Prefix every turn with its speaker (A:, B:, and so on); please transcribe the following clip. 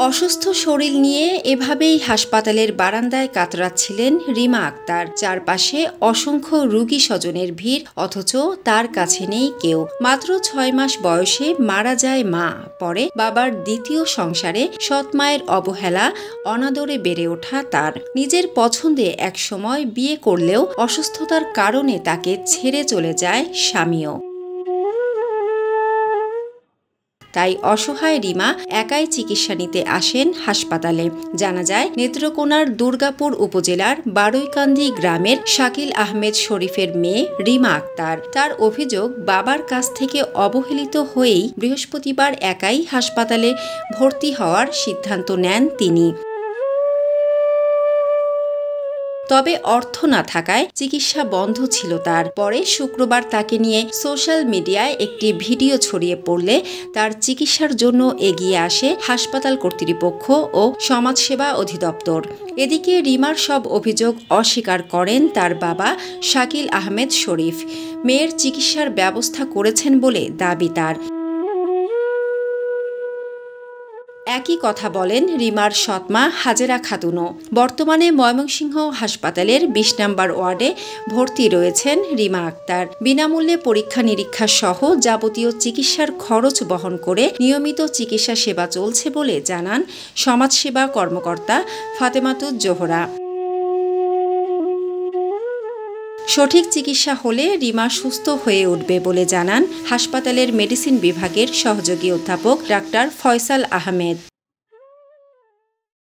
A: অসুস্থ শরীর নিয়ে এভাবেই হাসপাতালের বারান্দায় কাতরাচ্ছিলেন রিমা আক্তার। চারপাশে অসংখ্য রোগী স্বজনের ভিড়, অথচ তার কাছে নেই কেউ। মাত্র ৬ মাস বয়সে মারা যায় মা। পরে বাবার দ্বিতীয় সংসারে সৎ মায়ের অবহেলা, অনাদরে বেড়ে ওঠা তার। নিজের পছন্দে একসময় বিয়ে করলেও অসুস্থতার কারণে তাকে ছেড়ে চলে যায় স্বামীও। তাই অসহায় রিমা একাই চিকিৎসা নিতে আসেন হাসপাতালে। জানা যায়, নেত্রকোনার দুর্গাপুর উপজেলার বারৈকান্দি গ্রামের শাকিল আহমেদ শরীফের মেয়ে রিমা আক্তার। তার অভিযোগ, বাবার কাছ থেকে অবহেলিত হয়েই বৃহস্পতিবার একাই হাসপাতালে ভর্তি হওয়ার সিদ্ধান্ত নেন তিনি। তবে অর্থ না থাকায় চিকিৎসা বন্ধ ছিল তার। পরে শুক্রবার তাকে নিয়ে সোশ্যাল মিডিয়ায় একটি ভিডিও ছড়িয়ে পড়লে তার চিকিৎসার জন্য এগিয়ে আসে হাসপাতাল কর্তৃপক্ষ ও সমাজসেবা অধিদপ্তর। এদিকে রিমার সব অভিযোগ অস্বীকার করেন তার বাবা শাকিল আহমেদ শরীফ। মেয়ের চিকিৎসার ব্যবস্থা করেছেন বলে দাবি তার। একই কথা বলেন রিমার সৎমা হাজেরা খাতুনও। বর্তমানে ময়মনসিংহ হাসপাতালের ২০ নম্বর ওয়ার্ডে ভর্তি রয়েছেন রিমা আক্তার। বিনামূল্যে পরীক্ষা নিরীক্ষা সহ যাবতীয় চিকিৎসার খরচ বহন করে নিয়মিত চিকিৎসা সেবা চলছে বলে জানান সমাজসেবা কর্মকর্তা ফাতেমাতুজ জোহরা। সঠিক চিকিৎসা হলে রিমা সুস্থ হয়ে উঠবে বলে জানান হাসপাতালের মেডিসিন বিভাগের সহযোগী অধ্যাপক ডাক্তার ফয়সাল আহমেদ।